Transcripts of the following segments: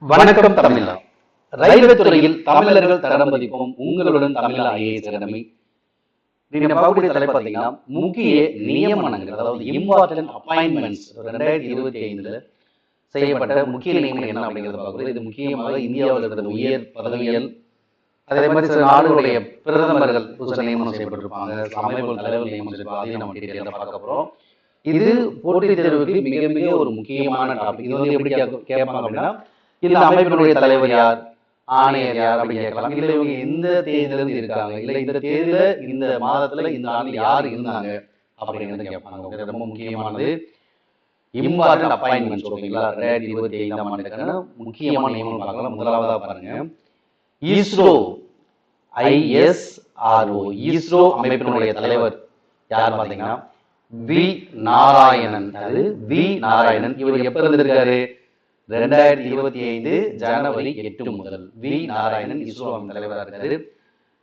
வணக்கம் தமிழா. ரயில்வே துறையில் தமிழர்கள் தடம் பதிப்போம் உங்களுடன் தமிழா ஐஏஎஸ் அகாடமி. நீங்க பார்க்கக்கூடிய தலைப்பு பார்த்தீங்கன்னா முக்கிய நியமனங்கள், அதாவது இம்பார்ட்டன்ட் அப்பாயின்மெண்ட்ஸ் 2025 செய்யப்பட்ட முக்கிய நியமனம் என்ன அப்படிங்கிறத பார்க்குறது. இது முக்கியமாக இந்தியாவில் இருக்கிற உயர் பதவிகள், அதே மாதிரி சில நாடுகளுடைய பிரதமர்கள் புதுசாக நியமனம் செய்யப்பட்டிருப்பாங்க, அமைப்பு தலைவர் நியமனம் செய்யப்பட்டிருப்பாங்க. அதையும் நம்ம டீட்டெயிலாக பார்க்க போகிறோம். இது போட்டித் தேர்வுக்கு மிக மிக ஒரு முக்கியமான டாபிக். இது வந்து எப்படி கேட்பாங்க அப்படின்னா, இந்த அமைப்பினுடைய தலைவர் யார், ஆணையர் யார் அப்படி கேட்கலாம். இல்லை இவங்க எந்த தேதியிலிருந்து இருக்காங்க, இல்லை இந்த தேதியில இந்த மாதத்துல இந்த ஆண்டில் யார் இருந்தாங்க அப்படிங்கிறது கேட்பாங்க. ரொம்ப முக்கியமானது இம்பார்ட்டன்ட் அப்பாயின்மெண்ட்ஸ். ஓகேங்களா? 2025 ஆண்டுக்கான முக்கியமான நியமனம் பார்க்கலாம். முதலாவதா பாருங்க, இஸ்ரோ ISRO. இஸ்ரோ அமைப்பினுடைய தலைவர் யார் பார்த்தீங்கன்னா வி நாராயணன். அது வி நாராயணன். இவர் எப்ப இருந்திருக்காரு? 2025 ஜனவரி 8 முதல் வி நாராயணன் இஸ்ரோ தலைவராக இருக்காரு.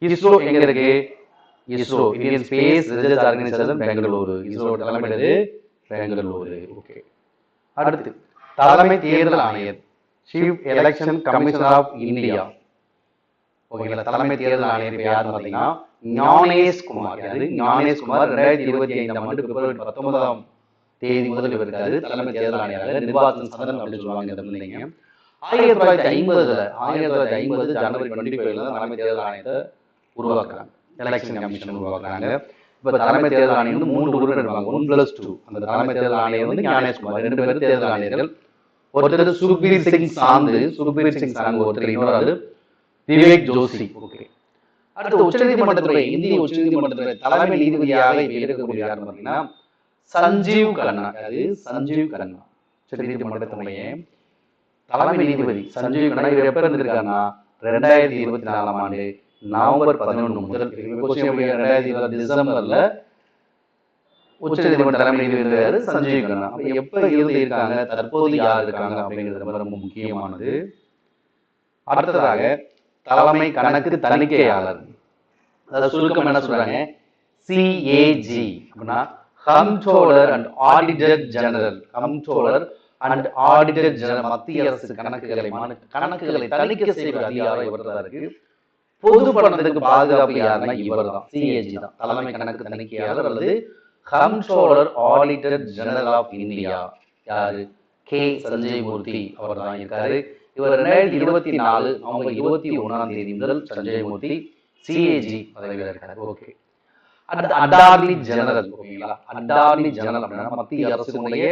இஸ்ரோ எங்க இருக்கு? ISRO Indian space research organisation Bengaluru. ISRO தலைமையிடது பெங்களூரு. ஓகே. அடுத்து தலைமை தேர்தல் ஆணையர், chief election commissioner of India. ஓகேங்களா? தலைமை தேர்தல் ஆணையர் யாருன்னு பார்த்தீங்கன்னா ஞானேஷ் குமார். யாரு? ஞானேஷ் குமார். 2025 ஆண்டு பிப்ரவரி 19 தேதி முதல் இவர் இருக்காரு தலைமை தேர்தல் ஆணையராக. நிர்வாகம் சதன் அப்படின்னு சொல்லுவாங்க. 1950 ஜனவரி 25 தலைமை தேர்தல் ஆணையத்தை உருவாக்குறாங்க, எலெக்ஷன் கமிஷன் உருவாக்குறாங்க. இப்ப தலைமை தேர்தல் ஆணையம் வந்து 3 உறுப்பினர் இருப்பாங்க, 1+2. அந்த தலைமை தேர்தல் ஆணையர் வந்து ஞானேஷ்குமார். 2 பேர் தேர்தல் ஆணையர்கள். ஒருத்தர் சுக்பீர் சிங் சாந்து, ஒருத்தர் இன்னொரு விவேக் ஜோஷி. ஓகே. அடுத்து உச்சநீதிமன்றத்துறை, இந்திய உச்சநீதிமன்றத்துறை தலைமை நீதிபதியாக இருக்கக்கூடிய யாருன்னு பார்த்தீங்கன்னா சஞ்சீவ் கண்ணா. அது சஞ்சீவ் கண்ணா உச்சநீதிமன்றத்தினுடைய தலைமை நீதிபதி சஞ்சீவ் கண்ணா. இவர் எப்ப இருந்திருக்காருன்னா 2024 ஆண்டு நவம்பர் 11 முதல் 2020 டிசம்பர்ல உச்சநீதிமன்ற தலைமை நீதிபதி சஞ்சீவ் கண்ணா. எப்ப இருக்காங்க, தற்போது யார் இருக்காங்க அப்படிங்கிறது ரொம்ப முக்கியமானது. அடுத்ததாக தலைமை கணக்கு தணிக்கையாளர், அதாவது சுருக்கம் என்ன சொல்றாங்க, CAG அப்படின்னா comptroller and auditor general. Comptroller and auditor general. மத்திய அரசு கணக்குகளை தணிக்கை செய்வது அதிகாரம் இவர்தான் இருக்கு. பொது பணத்திற்கு பாதுகாப்பு யாருன்னா இவர் தான், CAG தான், தலைமை கணக்கு தணிக்கையாளர் அல்லது comptroller auditor general of India. யாரு? K சஞ்சய் மூர்த்தி அவர் தான் இருக்காரு. இவர் 2024 நவம்பர் 21 தேதி முதல் சஞ்சய் மூர்த்தி CAG பதவியில் இருக்காரு. ஓகே. அடுத்து அட்டார்னி ஜெனரல். ஓகேங்களா? அட்டார்னி ஜெனரல் அப்படின்னா மத்திய அரசினுடைய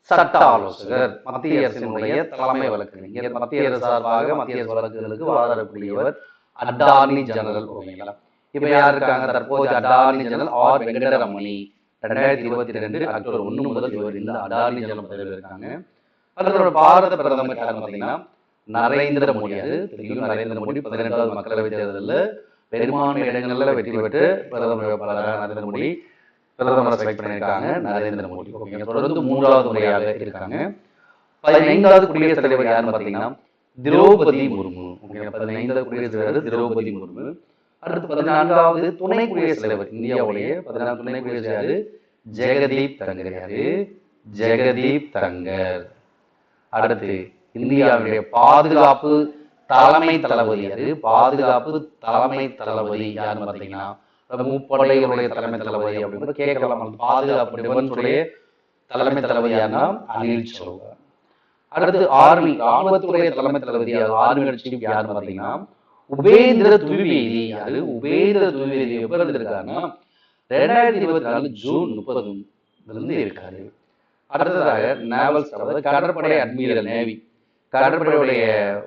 சட்ட ஆலோசகர், மத்திய அரசினுடைய தலைமை வழக்கறிஞர். மத்திய அரசு சார்பாக மத்திய அரசு வழக்குகளுக்கு வாதாடக்கூடியவர் அட்டார்னி ஜெனரல். ஓகேங்களா? இப்ப யார் இருக்காங்க? தற்போது attorney general R Venkataramani. 2022 October 1 முதல் இவர் இந்த அட்டார்னி ஜெனரல் பதவியில் இருக்காங்க. அதோட பாரத பிரதமர் யாருன்னு பார்த்தீங்கன்னா நரேந்திர மோடி. அது தெரியும், நரேந்திர மோடி 18வது மக்களவை தேர்தலில் பெரும்பான்மை இடங்கள்ல வெற்றி பெற்று பிரதமர் வேட்பாளராக நரேந்திர மோடி பிரதமரை செலக்ட் பண்ணியிருக்காங்க. நரேந்திர மோடி. ஓகேங்க. தொடர்ந்து 3வது முறையாக இருக்காங்க. 15வது குடியரசுத் தலைவர் யாருன்னு பார்த்தீங்கன்னா திரௌபதி முர்மு. ஓகேங்க. 15வது குடியரசுத் தலைவர் திரௌபதி முர்மு. அடுத்து 14வது துணை குடியரசுத் தலைவர், இந்தியாவுடைய 14வது துணை குடியரசுத் தலைவர் ஜெகதீப் தங்கர். யாரு? ஜெகதீப் தங்கர். அடுத்து இந்தியாவுடைய பாதுகாப்பு தலைமை தளபதி. அது பாதுகாப்பு தலைமை தளபதி யாருன்னு பார்த்தீங்கன்னா முப்படைகளுடைய தலைமை தளபதி அப்படின்னு கேட்கலாம். பாதுகாப்பு டிஃபென்ஸுடைய தலைமை தளபதி யாருன்னா அனில் சௌஹா. அடுத்து ஆர்மி, ராணுவத்துடைய தலைமை தளபதி ஆர்மி சீஃப் யாருன்னு பார்த்தீங்கன்னா உபேந்திர துவிவேதி. அது உபேந்திர துவிவேதி எப்ப இருந்திருக்காருன்னா 2024 ஜூன் 30 இருக்காரு. அடுத்ததாக நேவல், கடற்படை அட்மிரல், நேவி கடற்படையுடைய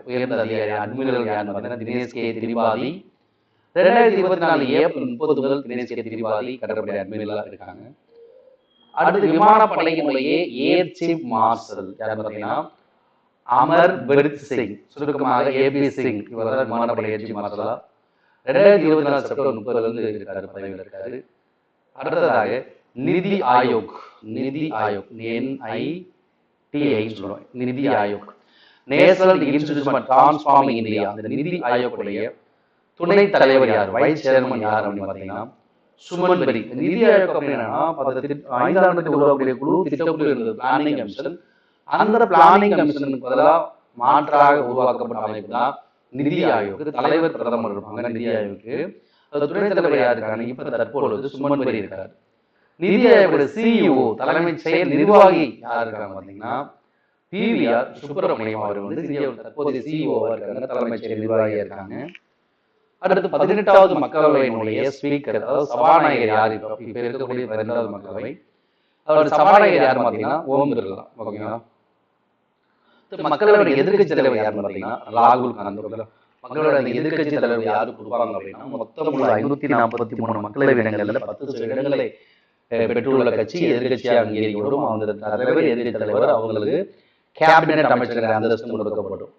உயர்ந்த அதிகாரி அட்மிரல் யாருன்னு பார்த்தீங்கன்னா தினேஷ் கே திரிபாதி. 2024 ஏப்ரல் 30 முதல் தினேஷ் கே திரிபாதி கடற்படை அட்மிரலா இருக்காங்க. அடுத்து விமானப்படையினுடைய ஏர் சீஃப் மார்ஷல் யாருன்னு பார்த்தீங்கன்னா அமர் பிரித் சிங், சுருக்கமாக AP சிங். இவர் தான் விமானப்படை ஏர் சீஃப் மார்ஷலா 2024 செப்டம்பர் 30 இருக்காரு, பதவியில் இருக்காரு. அடுத்ததாக நிதி ஆயோக். நிதி ஆயோக் NITI சொல்லுவாங்க. நிதி Aayog national institute for transforming India. அந்த நிதி ஆயோக்குடைய துணை தலைவர் யார், வைஸ் சேர்மன் யார் அப்படின்னு பார்த்தீங்கன்னா சுமன் பெரி. நிதி ஆயோக் அப்படின்னா 5 ஆண்டுக்கு உருவாக்கக்கூடிய குழு திட்டக்குழு இருந்தது, பிளானிங் கமிஷன். அந்த பிளானிங் கமிஷனுக்கு பதிலாக மாற்றாக உருவாக்கப்பட்ட அமைப்பு தான் நிதி ஆயோக். தலைவர் பிரதமர் இருப்பாங்க நிதி ஆயோக்கு. துணைத் தலைவர் யார் இருக்காங்க? இப்ப தற்பொழுது சுமன் பரி இருக்காரு. நிதி ஆயோட சிஇஓ தலைமை செயல் நிர்வாகி யார் இருக்காங்க பாத்தீங்கன்னா பிவிஆர் சுப்பிரமணியம் அவர் வந்து இந்தியாவோட தற்போதைய சிஇஓவா இருக்காங்க, தலைமை செயல் நிர்வாகியா இருக்காங்க. அடுத்து 18வது மக்களவையினுடைய ஸ்பீக்கர், அதாவது சபாநாயகர் யார்? இப்ப இருக்கக்கூடிய 18வது மக்களவை அவரோட சபாநாயகர் யார் பாத்தீங்கன்னா ஓம் பிர்லா. ஓகேங்களா? மக்களோட எதிர்கட்சி தலைவர் யாருன்னு பாத்தீங்கன்னா ராகுல் காந்தி. மக்களோட எதிர்கட்சி தலைவர் யாரு கொடுப்பாங்க அப்படின்னா மொத்தம் 543 மக்களவை இடங்கள்ல 10 இடங்களை பெற்றுள்ள கட்சி எதிர்கட்சியா அங்கீகரிக்கப்படும். அந்த தலைவர் எதிர்கட்சி தலைவர் அவங்களுக்கு கேபினெட் அமைச்சர் அந்தஸ்து கொடுக்கப்படும்.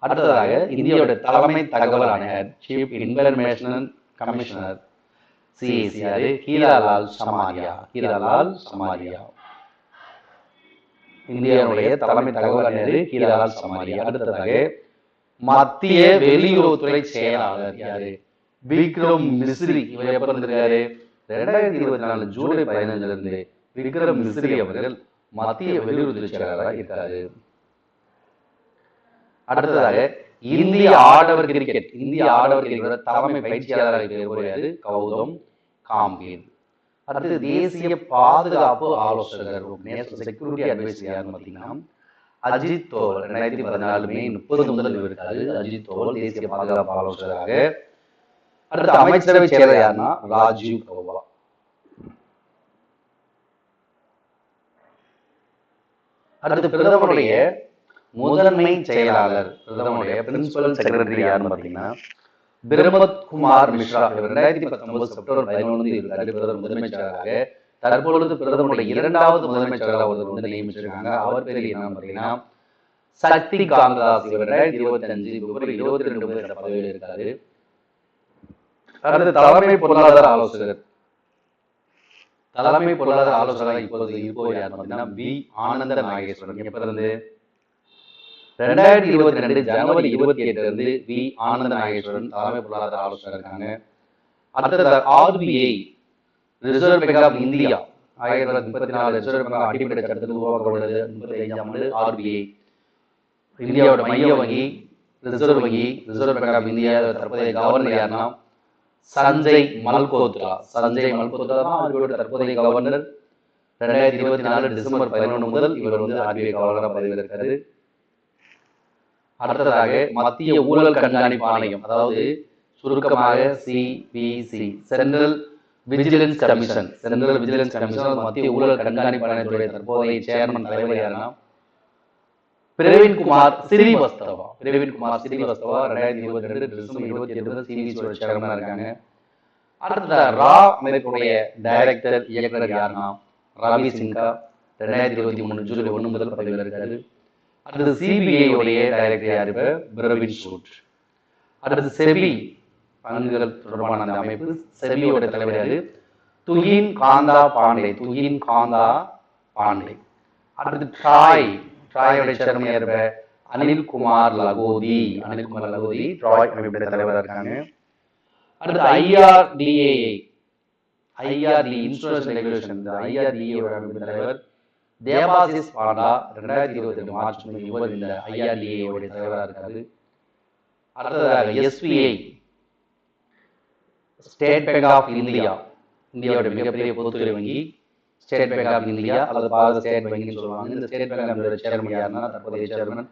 அடுத்ததாக இந்தியாவோட தலைமை தகவல் ஆணையர் chief information commissioner CIC Heeralal Samariya. இந்தியாவுடைய தலைமை தகவல் ஆணையர் ஹீராலால் சமாரியா. அடுத்ததாக மத்திய வெளியுறவுத்துறை செயலாளர் யாரு? விக்ரம் மிஸ்ரி. இவர் எப்ப இருந்திருக்காரு? 2024 ஜூலை 15 இருந்து விக்ரம் மிஸ்ரி அவர்கள் மத்திய வெளியுறவுத்துறை செயலாளராக இருக்காரு. அடுத்ததாக இந்திய ஆடவர் கிரிக்கெட் தலைமை பயிற்சியாளர் கௌதம் காம்பீர். அடுத்து தேசிய பாதுகாப்பு ஆலோசகர் நேஷனல் செக்யூரிட்டி அட்வைசர் யாருன்னு பாத்தீங்கன்னா அஜித் தோவல். 2014 மே 30 முதல் இருக்காரு அஜித் தோவல் தேசிய பாதுகாப்பு ஆலோசகராக. அடுத்து அமைச்சரவை செயலர் யாருன்னா ராஜீவ் கௌபா. அடுத்து பிரதமருடைய முதன்மை செயலாளர், பிரதமருடைய பிரின்சிபல் செக்ரட்டரி யாருன்னு பாத்தீங்கன்னா பிரமத் குமார் மிஸ்ரா. 2019 செப்டம்பர் 11 இருக்காரு பிரதமர் முதன்மை செயலாளராக. தற்பொழுது பிரதமருடைய 2வது முதன்மை செயலாளர் வந்து நியமிச்சிருக்காங்க. அவர் பேர் என்ன பாத்தீங்கன்னா சக்தி காந்ததாஸ். 2025 பிப்ரவரி 22 என்ற பதவியில் இருக்காரு. அடுத்து தலைமை பொருளாதார ஆலோசகர் இப்போது இருப்பவர் யார் பாத்தீங்கன்னா வி ஆனந்த நாகேஸ்வரன். எப்ப இருந்து 2022 ஜனவரி 28 இருந்து வி ஆனந்த நாகேஸ்வரன் தலைமை பொருளாதார ஆலோசகர் இருக்காங்க. அடுத்தது RBI reserve bank of India 1934 reserve bank அடிப்படை சட்டத்தில் உருவாக்கப்பட்டது. 35ஆம் ஆண்டு ஆர்பிஐ இந்தியாவோட மைய வங்கி, ரிசர்வ் பேங்க் ஆஃப் இந்தியா. தற்போதைய கவர்னர் யாருன்னா சஞ்சய் மல்கோத்ரா தான் ஆர்பிஐயோட தற்போதைய கவர்னர். 2024 டிசம்பர் 11 முதல் இவர் வந்து ஆர்பிஐ கவர்னரா பதவியில் இருக்காரு. அடுத்ததாக மத்திய ஊழல் கண்காணிப்பு ஆணையம், அதாவது சுருக்கமாக சிவிசி சென்ட்ரல் விஜிலன்ஸ் கமிஷன். மத்திய ஊழல் கண்காணிப்பு ஆணையத்துடைய தற்போதைய சேர்மன் தலைவர் யாருன்னா பிரவீன் குமார் ஸ்ரீவஸ்தவா. 2022 டிசம்பர் 28 சிவிசியோட சேர்மனா இருக்காங்க. அடுத்த ரா அமைப்புடைய டைரக்டர் இயக்குனர் யாருன்னா ரவி சிங்கா. 2023 ஜூலை 1 முதல் பதவியில் இருக்காரு. அடுத்தது சிபிஐ உடைய டைரக்டர் யாரு? பிரவீன் சூட். அடுத்தது செபி பங்குகள் தொடர்பான அந்த அமைப்பு செபியோட தலைவர் யாரு? துகின் காந்தா பாண்டே. அடுத்து ட்ராயோட சேர்மன் யாரு? அனில்குமார் லகோதி. ட்ராய் அமைப்புடைய தலைவராக இருக்காங்க. அடுத்து ஐஆர்டிஏ இன்சூரன்ஸ் ரெகுலேஷன் ஐஆர்டிஏ அமைப்பு தலைவர் தேவாசிஸ் பாண்டா. 2022 மார்ச் 20 இந்த ஐஆர்டிஏ உடைய தலைவராக இருக்காரு. அடுத்ததாக SBI state bank of India, இந்தியாவோட மிகப்பெரிய பொதுத்துறை வங்கி ஸ்டேட் பேங்க் ஆஃப் இந்தியா அல்லது பாரத ஸ்டேட் வங்கின்னு சொல்லுவாங்க. இந்த state bank of India chairman யாருன்னா தற்போதைய சேர்மன்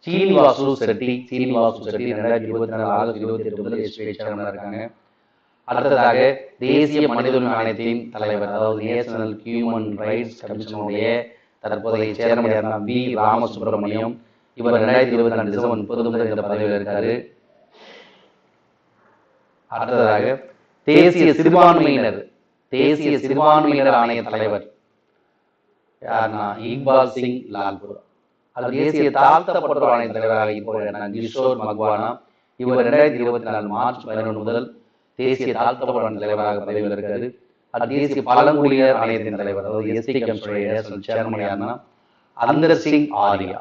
சீனிவாசு செட்டி. 2024 ஆகஸ்ட் 28 முதல் எஸ்பிஐ சேர்மனா இருக்காங்க. அடுத்ததாக தேசிய மனித உரிமை ஆணையத்தின் தலைவர், அதாவது நேஷனல் ஹியூமன் ரைட்ஸ் கமிஷனுடைய தற்போதைய சேர்மன் யாருன்னா வி ராமசுப்ரமணியம். இவர் 2024 டிசம்பர் 30 முதல் இந்த பதவியில் இருக்காரு. அடுத்ததாக தேசிய சிறுபான்மையினர் ஆணைய தலைவர் யாருன்னா இக்பால் சிங் லால்பூர். அது தேசிய தாழ்த்தப்பட்டோர் ஆணைய தலைவராக இப்போ கிஷோர் மக்வானா. இவர் 2024 மார்ச் 11 முதல் தேசிய தாழ்த்தப்பட்டோர் ஆணைய தலைவராக பதவியில் இருக்காரு. அது தேசிய பழங்குடியினர் ஆணையத்தின் தலைவர், அதாவது எஸ்டி கமிஷனுடைய நேஷனல் சேர்மன் யாருன்னா அந்தர் சிங் ஆரியா.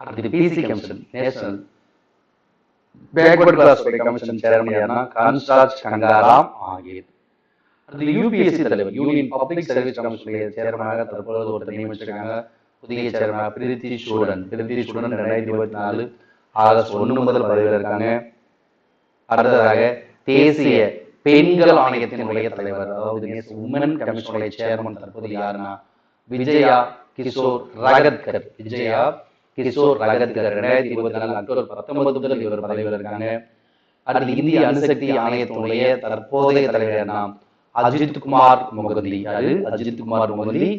அடுத்து BC commission national backward class commission chairman யாருன்னா கன்ஸ்டாஜ் கங்காராம் ஆகியது. அடுத்து யூபிஎஸ்சி தலைவர் யூனியன் பப்ளிக் சர்வீஸ் கமிஷனுடைய சேர்மனாக தற்பொழுது ஒருத்தர் நியமிச்சிருக்காங்க புதிய சேர்மன் பிரீத்தி சூடன் 2024 ஆகஸ்ட் 1 முதல் பதவியில் இருக்காங்க. அடுத்ததாக தேசிய பெண்கள் ஆணையத்தினுடைய தலைவர், அதாவது உமன் கமிஷனுடைய சேர்மன் தற்போது யாருன்னா விஜயா கிஷோர் ரகத்கர். விஜயா கிஷோர் ரகத்கர் 2024 அக்டோபர் 19 முதல் இவர் பதவியில் இருக்காங்க. அடுத்து இந்திய அணுசக்தி ஆணையத்தினுடைய தற்போதைய தலைவர் அஜித் குமார் மொகந்தி. அஜித் குமார் மொகந்தி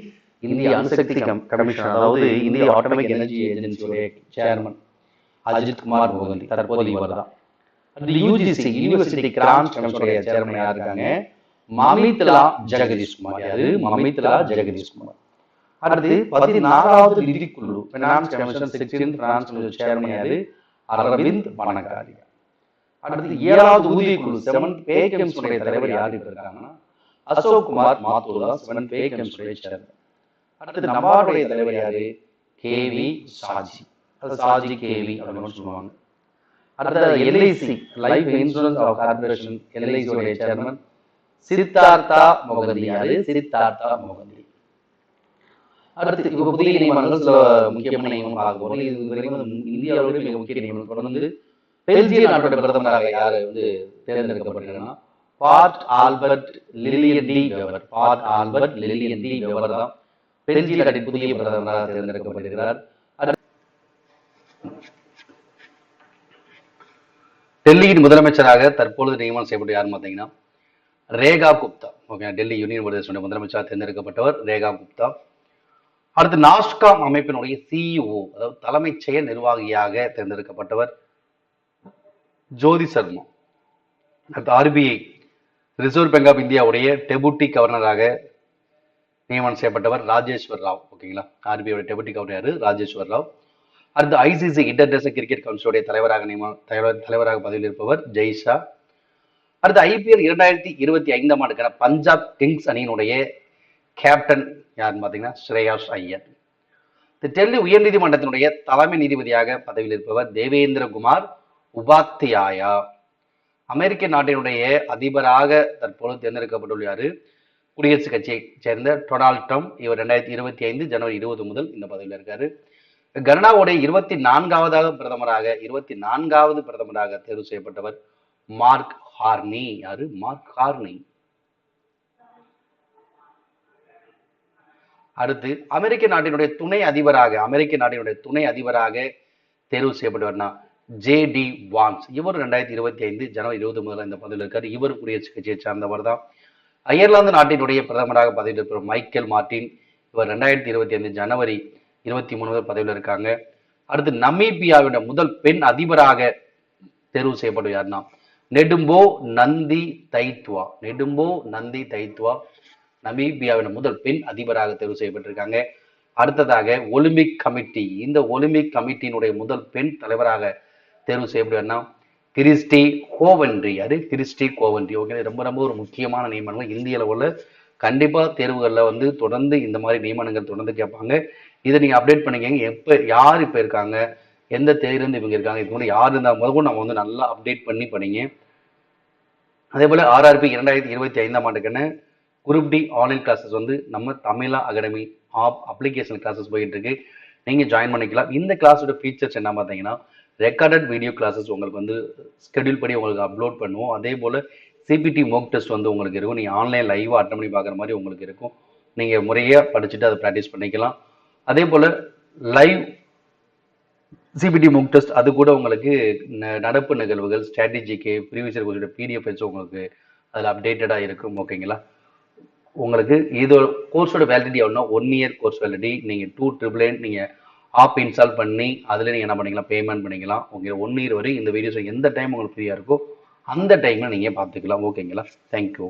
இந்திய அணுசக்தி கமிஷன், அதாவது இந்திய ஆட்டோமிக் எனர்ஜி ஏஜென்சியுடைய சேர்மன் அஜித் குமார் மொகந்தி தற்போது இவர் தான். அடுத்து யூஜிசி யூனிவர்சிட்டி கிராண்ட் கமிஷனுடைய சேர்மன் யார் இருக்காங்க? மமித்லா ஜெகதீஷ் குமார். மமித்லா ஜெகதீஷ் குமார். அடுத்து 14வது நிதிக்குழு finance commission 16th finance chairman யாரு? அரவிந்த் பனகாரியா. அடுத்து 7வது ஊதியக்குழு 7th பே கமிஷனுடைய தலைவர் யார் இருக்காங்கன்னா அசோக் குமார் மாத்தூர் 7th பே கமிஷனுடைய சேர்மன். அடுத்து நபார்டுடைய தலைவர் யாரு? கேவி சாஜி. சாஜி கேவி அப்படின்னு சொல்லுவாங்க. அடுத்த LIC life insurance corporation LIC உடைய சேர்மன் சித்தார்த்தா மொகந்தி. யாரு? சித்தார்த்தா மொகந்தி. அடுத்து இப்ப புதிய நியமனங்கள் சில முக்கியமான நியமனம் பார்க்க போறோம். இது வரைக்கும் இந்தியாவுடைய மிக முக்கிய நியமனம். தொடர்ந்து பெல்ஜிய நாட்டோட பிரதமராக யாரு தேர்ந்தெடுக்கப்பட்டிருக்காங்கன்னா பாட் ஆல்பர்ட் லில்லியன் டி வெவர். பாட் ஆல்பர்ட் லில்லியன் டி வெவர் தான் பெல்ஜிய நாட்டின் புதிய பிரதமராக தேர்ந்தெடுக்கப்பட்டிருக்கிறார். டெல்லியின் முதலமைச்சராக தற்பொழுது நியமனம் செய்யப்பட்ட யாருன்னு பார்த்தீங்கன்னா ரேகா குப்தா. ஓகே, டெல்லி யூனியன் பிரதேச முதலமைச்சராக தேர்ந்தெடுக்கப்பட்டவர் ரேகா குப்தா. அடுத்து நாஸ்காம் அமைப்பினுடைய சிஇஓ, அதாவது தலைமைச் செயல் நிர்வாகியாக தேர்ந்தெடுக்கப்பட்டவர் ஜோதி சர்மா. அடுத்து ஆர்பிஐ ரிசர்வ் பேங்க் ஆஃப் இந்தியாவுடைய டெபுட்டி கவர்னராக நியமனம் செய்யப்பட்டவர் ராஜேஸ்வர் ராவ். ஓகேங்களா, ஆர்பிஐ டெபுட்டி கவர்னர் யாரு? ராஜேஸ்வர் ராவ். அடுத்து ஐசிசி இன்டர்நேஷனல் கிரிக்கெட் கவுன்சிலுடைய தலைவராக பதவியில் இருப்பவர் ஜெய்ஷா. அடுத்து ஐபிஎல் 2025 ஆண்டுக்கான பஞ்சாப் கிங்ஸ் அணியினுடைய கேப்டன் யாருன்னு பார்த்தீங்கன்னா ஸ்ரேயாஸ் ஐயர். டெல்லி உயர்நீதிமன்றத்தினுடைய தலைமை நீதிபதியாக பதவியில் இருப்பவர் தேவேந்திர குமார் உபாத்தியாயா. அமெரிக்க நாட்டினுடைய அதிபராக தற்போது தேர்ந்தெடுக்கப்பட்டுள்ள யாரு? குடியரசுக் கட்சியை சேர்ந்த டொனால்ட் ட்ரம்ப். இவர் 2025 ஜனவரி 20 முதல் இந்த பதவியில் இருக்காரு. கனடாவுடைய 24வது பிரதமராக தேர்வு செய்யப்பட்டவர் மார்க் ஹார்னி. யாரு? Mark Carney. அடுத்து அமெரிக்க நாட்டினுடைய துணை அதிபராக தேர்வு செய்யப்பட்டவர்னா ஜே.டி. வான்ஸ். இவர் 2025 ஜனவரி 20 முதல் இந்த பதவியில் இருக்காரு. இவர் குடியரசுக் கட்சியை சார்ந்தவர் தான். அயர்லாந்து நாட்டினுடைய பிரதமராக பதவியில் இருப்பவர் மைக்கேல் மார்டின். இவர் 2025 ஜனவரி 23 முதல் பதவியில் இருக்காங்க. அடுத்து நமீபியாவின் முதல் பெண் அதிபராக தேர்வு செய்யப்பட்ட யாருன்னா நெடும்போ நந்தி தைத்வா. நமீபியாவின் முதல் பெண் அதிபராக தேர்வு செய்யப்பட்டிருக்காங்க. அடுத்ததாக ஒலிம்பிக் கமிட்டி. இந்த ஒலிம்பிக் கமிட்டியினுடைய முதல் பெண் தலைவராக தேர்வு செய்யப்படுவார்னா கிறிஸ்டி கோவன்ட்ரி. அது கிறிஸ்டி கோவன்ட்ரி. ஓகே, ரொம்ப ரொம்ப ஒரு முக்கியமான நியமனங்கள். இந்திய அளவில் கண்டிப்பா தேர்வுகளில் தொடர்ந்து இந்த மாதிரி நியமனங்கள் தொடர்ந்து கேட்பாங்க. இதை நீங்க அப்டேட் பண்ணிக்கங்க. யார் இப்ப இருக்காங்க, எந்த தேதியிலிருந்து இவங்க இருக்காங்க, இதுக்கு முன்னாடி யார் இருந்தால் முதல்ல நம்ம நல்லா அப்டேட் பண்ணி பண்ணிங்க. அதே போல RRB 2025 ஆண்டுக்கான குரூப் டி ஆன்லைன் கிளாஸஸ் நம்ம தமிழா அகாடமி அப்ளிகேஷன் கிளாஸஸ் போயிட்டு இருக்கு. நீங்க ஜாயின் பண்ணிக்கலாம். இந்த கிளாஸோட ஃபீச்சர்ஸ் என்ன பார்த்தீங்கன்னா ரெக்கார்டட் வீடியோ கிளாஸஸ் உங்களுக்கு ஸ்கெடியூல் படி உங்களுக்கு அப்லோட் பண்ணுவோம். அதே போல சிபிடி மோக் டெஸ்ட் உங்களுக்கு இருக்கும். நீங்க ஆன்லைன் லைவா அட்டன் பண்ணி பார்க்குற மாதிரி உங்களுக்கு இருக்கும். நீங்க முறையா படிச்சுட்டு அதை ப்ராக்டிஸ் பண்ணிக்கலாம். அதே போல லைவ் சிபிடி மோக் டெஸ்ட் அது கூட உங்களுக்கு நடப்பு நிகழ்வுகள் ஸ்ட்ராட்டஜிக்கு ப்ரீவியஸ் இயர் PDF உங்களுக்கு அதில் அப்டேட்டடாக இருக்கும். ஓகேங்களா, உங்களுக்கு இது கோர்ஸோட வேலிடிட்டி எவ்வளோனா 1 இயர் கோர்ஸ் வேலிடிட்டி. நீங்கள் 299 நீங்கள் ஆப் இன்ஸ்டால் பண்ணி அதில் நீங்கள் என்ன பண்ணிக்கலாம், பேமெண்ட் பண்ணிக்கலாம். ஓகே, 1 இயர் வரை இந்த வீடியோஸ் எந்த டைம் உங்களுக்கு ஃப்ரீயாக இருக்கோ அந்த டைமில் நீங்கள் பார்த்துக்கலாம். ஓகேங்களா, தேங்க்யூ.